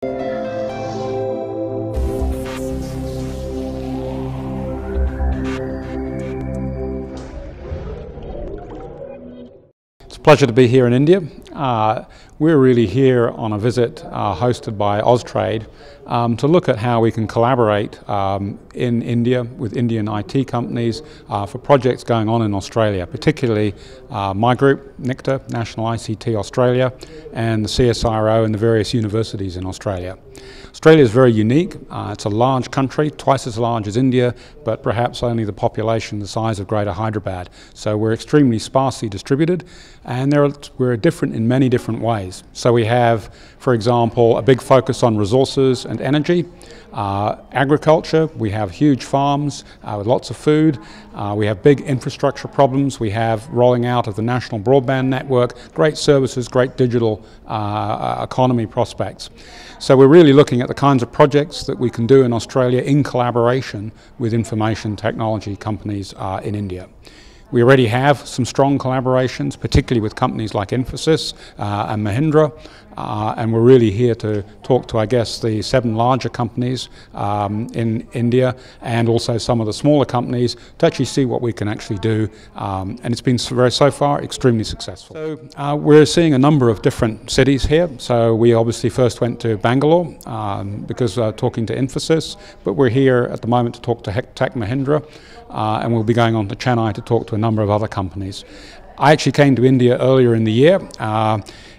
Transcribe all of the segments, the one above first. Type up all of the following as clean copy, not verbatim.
It's a pleasure to be here in India. We're really here on a visit hosted by Austrade to look at how we can collaborate in India with Indian IT companies for projects going on in Australia, particularly my group, NICTA, National ICT Australia, and the CSIRO and the various universities in Australia. Australia is very unique. It's a large country, twice as large as India, but perhaps only the population the size of Greater Hyderabad. So we're extremely sparsely distributed, and we're different in many different ways. So we have, for example, a big focus on resources and energy, agriculture. We have huge farms with lots of food. We have big infrastructure problems. We have rolling out of the national broadband network, great services, great digital economy prospects. So we're really looking at the kinds of projects that we can do in Australia in collaboration with information technology companies in India. We already have some strong collaborations, particularly with companies like Infosys and Mahindra, and we're really here to talk to, I guess, the 7 larger companies in India and also some of the smaller companies to actually see what we can actually do, and it's been so far extremely successful. So we're seeing a number of different cities here. So we obviously first went to Bangalore because talking to Infosys, but we're here at the moment to talk to Tech Mahindra, and we'll be going on to Chennai to talk to a number of other companies. I actually came to India earlier in the year,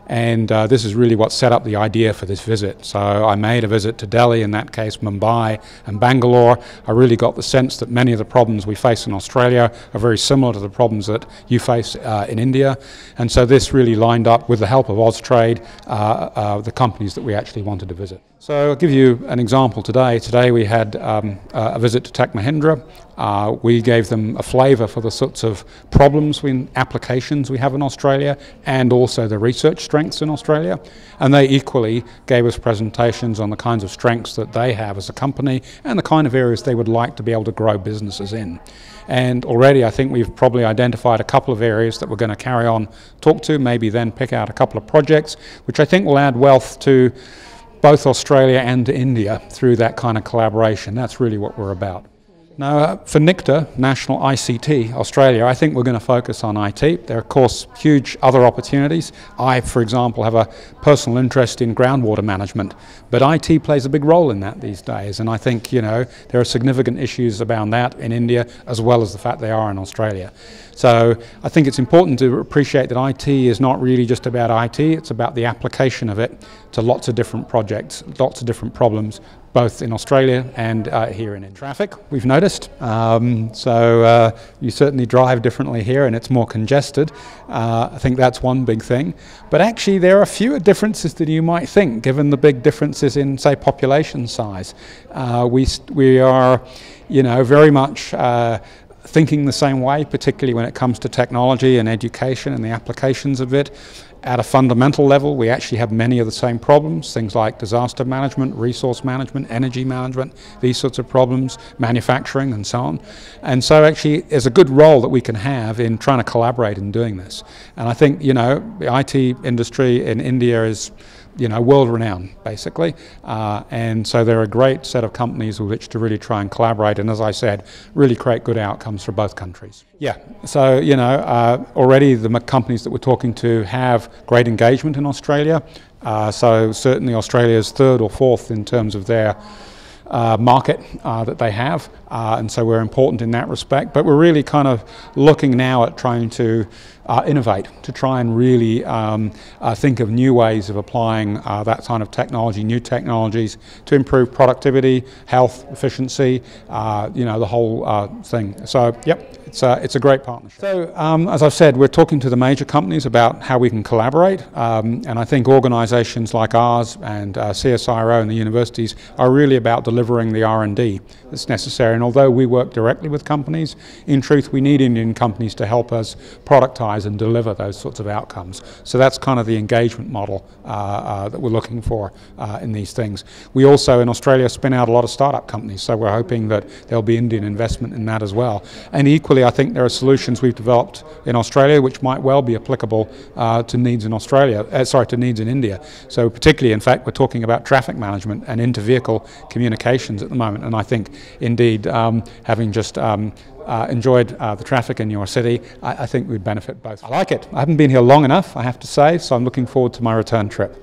and this is really what set up the idea for this visit. So I made a visit to Delhi, in that case Mumbai and Bangalore. I really got the sense that many of the problems we face in Australia are very similar to the problems that you face in India, and so this really lined up with the help of Austrade the companies that we actually wanted to visit. So I'll give you an example today. Today we had a visit to Tech Mahindra. We gave them a flavour for the sorts of problems and applications we have in Australia and also the research strengths in Australia, and they equally gave us presentations on the kinds of strengths that they have as a company and the kind of areas they would like to be able to grow businesses in. And already I think we've probably identified a couple of areas that we're going to carry on talk to, maybe then pick out a couple of projects which I think will add wealth to both Australia and to India through that kind of collaboration. That's really what we're about. Now, for NICTA, National ICT Australia, I think we're going to focus on IT. There are, of course, huge other opportunities. I, for example, have a personal interest in groundwater management, but IT plays a big role in that these days, and I think, you know, there are significant issues around that in India as well as the fact they are in Australia. So I think it's important to appreciate that IT is not really just about IT, it's about the application of it to lots of different projects, lots of different problems, both in Australia and here in traffic, we've noticed. So you certainly drive differently here and it's more congested. I think that's one big thing. But actually there are fewer differences than you might think, given the big differences in, say, population size. We are, you know, very much thinking the same way, particularly when it comes to technology and education and the applications of it. At a fundamental level, we actually have many of the same problems, things like disaster management, resource management, energy management, these sorts of problems, manufacturing and so on. And so actually there's a good role that we can have in trying to collaborate in doing this. And I think, you know, the IT industry in India is, you know, world-renowned, basically. And so they're a great set of companies with which to really try and collaborate and, as I said, really create good outcomes for both countries. Yeah, so, you know, already the companies that we're talking to have great engagement in Australia. So certainly Australia is 3rd or 4th in terms of their market that they have, and so we're important in that respect, but we're really kind of looking now at trying to innovate, to try and really think of new ways of applying that kind of technology, new technologies to improve productivity, health, efficiency, you know, the whole thing. So yep, it's a great partnership. So as I've said, we're talking to the major companies about how we can collaborate, and I think organisations like ours and CSIRO and the universities are really about delivering the R&D that's necessary. And although we work directly with companies, in truth we need Indian companies to help us productize and deliver those sorts of outcomes. So that's kind of the engagement model that we're looking for in these things. We also in Australia spin out a lot of startup companies, so we're hoping that there'll be Indian investment in that as well. And equally equally, I think there are solutions we've developed in Australia which might well be applicable to needs in to needs in India. So particularly, in fact, we're talking about traffic management and inter-vehicle communications at the moment, and I think indeed having just enjoyed the traffic in your city, I think we'd benefit both. I like it. I haven't been here long enough, I have to say, so I'm looking forward to my return trip.